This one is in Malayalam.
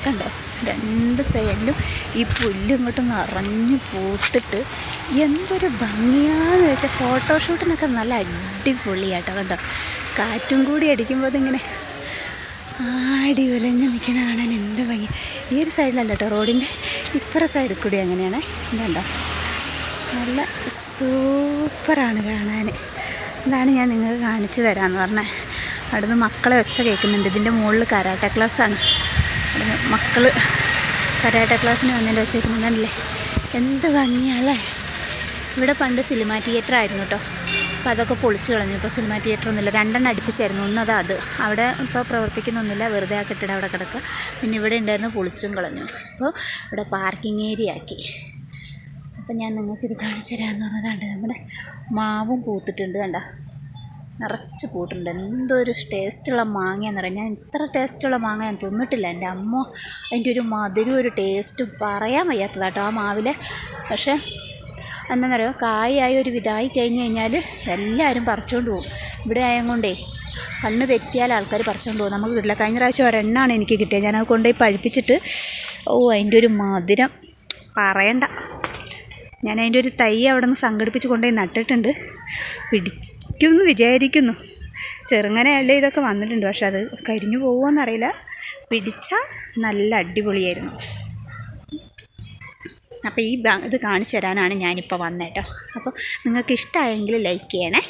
കണ്ടോ, രണ്ട് സൈഡിലും ഈ പുല്ല് ഇങ്ങോട്ട് നിറഞ്ഞു പൂത്തിട്ട് എന്തൊരു ഭംഗിയാന്ന് വെച്ചാൽ ഫോട്ടോഷൂട്ടിനൊക്കെ നല്ല അടിപൊളിയാട്ടോ. കണ്ടോ, കാറ്റും കൂടി അടിക്കുമ്പോൾ അതിങ്ങനെ ആടി ഉലഞ്ഞ് നിൽക്കുന്ന കാണാൻ എന്ത് ഭംഗി. ഈ ഒരു സൈഡിലല്ല കേട്ടോ, റോഡിൻ്റെ ഇപ്പുറ സൈഡിൽ കൂടി അങ്ങനെയാണ്. ഇതുണ്ടോ, നല്ല സൂപ്പറാണ് കാണാൻ. ഇതാണ് ഞാൻ നിങ്ങൾക്ക് കാണിച്ചു തരാമെന്ന് പറഞ്ഞത്. അവിടുന്ന് മക്കളെ ഒച്ച കേൾക്കുന്നുണ്ട്. ഇതിൻ്റെ മുകളിൽ കരാട്ടെ ക്ലാസ്സാണ്. അവിടുന്ന് മക്കൾ കരാട്ടെ ക്ലാസ്സിന് വന്നതിൻ്റെ ഒച്ച കേൾക്കുന്നുണ്ടല്ലേ. എന്ത് ഭംഗിയാല്ലേ. ഇവിടെ പണ്ട് സിനിമ തിയേറ്റർ ആയിരുന്നു കേട്ടോ. അപ്പോൾ അതൊക്കെ പൊളിച്ച് കളഞ്ഞു. ഇപ്പോൾ സിനിമ തിയേറ്റർ ഒന്നുമില്ല. രണ്ടെണ്ണം അടുപ്പിച്ചായിരുന്നു. ഒന്നത് അത് അവിടെ ഇപ്പോൾ പ്രവർത്തിക്കുന്നൊന്നുമില്ല, വെറുതെ ആ കെട്ടിടം അവിടെ കിടക്കുക. പിന്നെ ഇവിടെ ഉണ്ടായിരുന്നു, പൊളിച്ചും കളഞ്ഞു. അപ്പോൾ ഇവിടെ പാർക്കിംഗ് ഏരിയ ആക്കി. അപ്പം ഞാൻ നിങ്ങൾക്കിത് കാണിച്ചു തരാമെന്ന് പറഞ്ഞതാണ്ട്. നമ്മുടെ മാവും പൂത്തിട്ടുണ്ട്, കണ്ട നിറച്ച് പൂട്ടുണ്ട്. എന്തൊരു ടേസ്റ്റുള്ള മാങ്ങയെന്ന് പറയാം. ഞാൻ ഇത്ര ടേസ്റ്റുള്ള മാങ്ങ ഞാൻ തിന്നിട്ടില്ല. എൻ്റെ അമ്മ അതിൻ്റെ ഒരു മധുരം ഒരു ടേസ്റ്റും പറയാൻ വയ്യാത്തതാട്ടോ ആ മാവിലെ. പക്ഷേ എന്താണെന്നറിയോ, കായായി ഒരു വിധായി കഴിഞ്ഞ് കഴിഞ്ഞാൽ എല്ലാവരും പറിച്ചുകൊണ്ട് പോകും. ഇവിടെ ആയതുകൊണ്ടേ കണ്ണ് തെറ്റിയാൽ ആൾക്കാർ പറിച്ചുകൊണ്ട് പോകും. നമുക്ക് കിട്ടില്ല. കഴിഞ്ഞ പ്രാവശ്യം ഒരെണ്ണമാണ് എനിക്ക് കിട്ടിയത്. ഞാനത് കൊണ്ടുപോയി പഴുപ്പിച്ചിട്ട് അതിൻ്റെ ഒരു മധുരം പറയണ്ട. ഞാൻ അതിൻ്റെ ഒരു തൈ അവിടെ നിന്ന് സംഘടിപ്പിച്ച് കൊണ്ടുപോയി നട്ടിട്ടുണ്ട്. പിടിക്കുമെന്ന് വിചാരിക്കുന്നു. ചെറുങ്ങനെയല്ലേ ഇതൊക്കെ വന്നിട്ടുണ്ട്. പക്ഷെ അത് കരിഞ്ഞു പോകുമോയെന്നറിയില്ല. പിടിച്ചാൽ നല്ല അടിപൊളിയായിരുന്നു. അപ്പോൾ ഈ ഇത് കാണിച്ചു തരാനാണ് ഞാനിപ്പോൾ വന്നേട്ടോ. അപ്പോൾ നിങ്ങൾക്ക് ഇഷ്ടമായെങ്കിൽ ലൈക്ക് ചെയ്യണേ.